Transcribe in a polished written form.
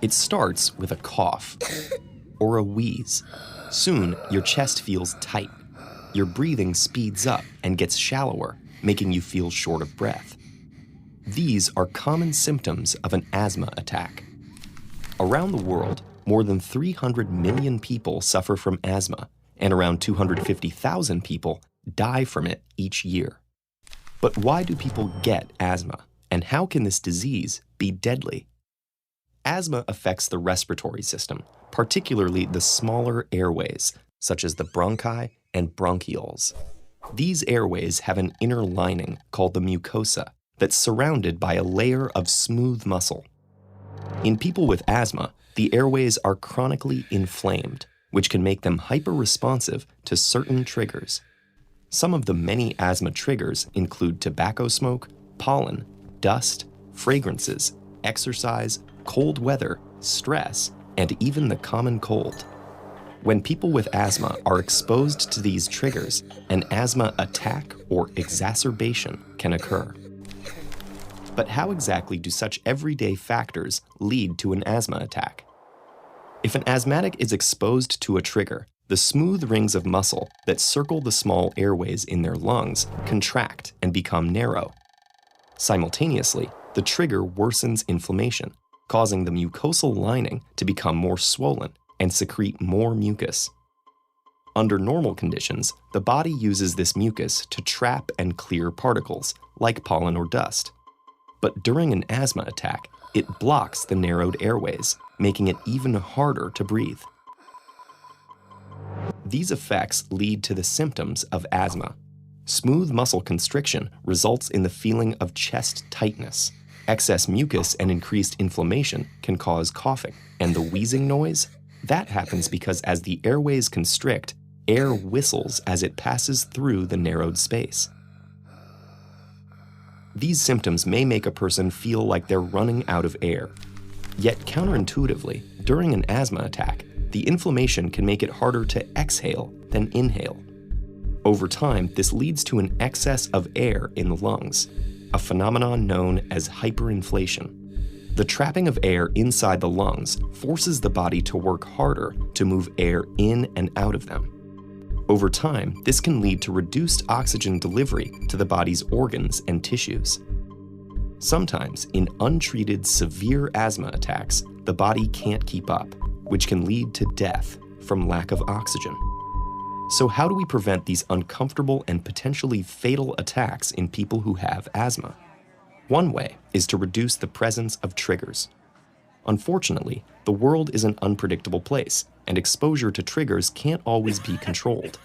It starts with a cough or a wheeze. Soon, your chest feels tight. Your breathing speeds up and gets shallower, making you feel short of breath. These are common symptoms of an asthma attack. Around the world, more than 300 million people suffer from asthma, and around 250,000 people die from it each year. But why do people get asthma, and how can this disease be deadly? Asthma affects the respiratory system, particularly the smaller airways, such as the bronchi and bronchioles. These airways have an inner lining called the mucosa that's surrounded by a layer of smooth muscle. In people with asthma, the airways are chronically inflamed, which can make them hyperresponsive to certain triggers. Some of the many asthma triggers include tobacco smoke, pollen, dust, fragrances, exercise, cold weather, stress, and even the common cold. When people with asthma are exposed to these triggers, an asthma attack or exacerbation can occur. But how exactly do such everyday factors lead to an asthma attack? If an asthmatic is exposed to a trigger, the smooth rings of muscle that circle the small airways in their lungs contract and become narrow. Simultaneously, the trigger worsens inflammation, causing the mucosal lining to become more swollen and secrete more mucus. Under normal conditions, the body uses this mucus to trap and clear particles, like pollen or dust. But during an asthma attack, it blocks the narrowed airways, making it even harder to breathe. These effects lead to the symptoms of asthma. Smooth muscle constriction results in the feeling of chest tightness. Excess mucus and increased inflammation can cause coughing, and the wheezing noise? That happens because as the airways constrict, air whistles as it passes through the narrowed space. These symptoms may make a person feel like they're running out of air. Yet counterintuitively, during an asthma attack, the inflammation can make it harder to exhale than inhale. Over time, this leads to an excess of air in the lungs, a phenomenon known as hyperinflation. The trapping of air inside the lungs forces the body to work harder to move air in and out of them. Over time, this can lead to reduced oxygen delivery to the body's organs and tissues. Sometimes, in untreated severe asthma attacks, the body can't keep up, which can lead to death from lack of oxygen. So how do we prevent these uncomfortable and potentially fatal attacks in people who have asthma? One way is to reduce the presence of triggers. Unfortunately, the world is an unpredictable place, and exposure to triggers can't always be controlled.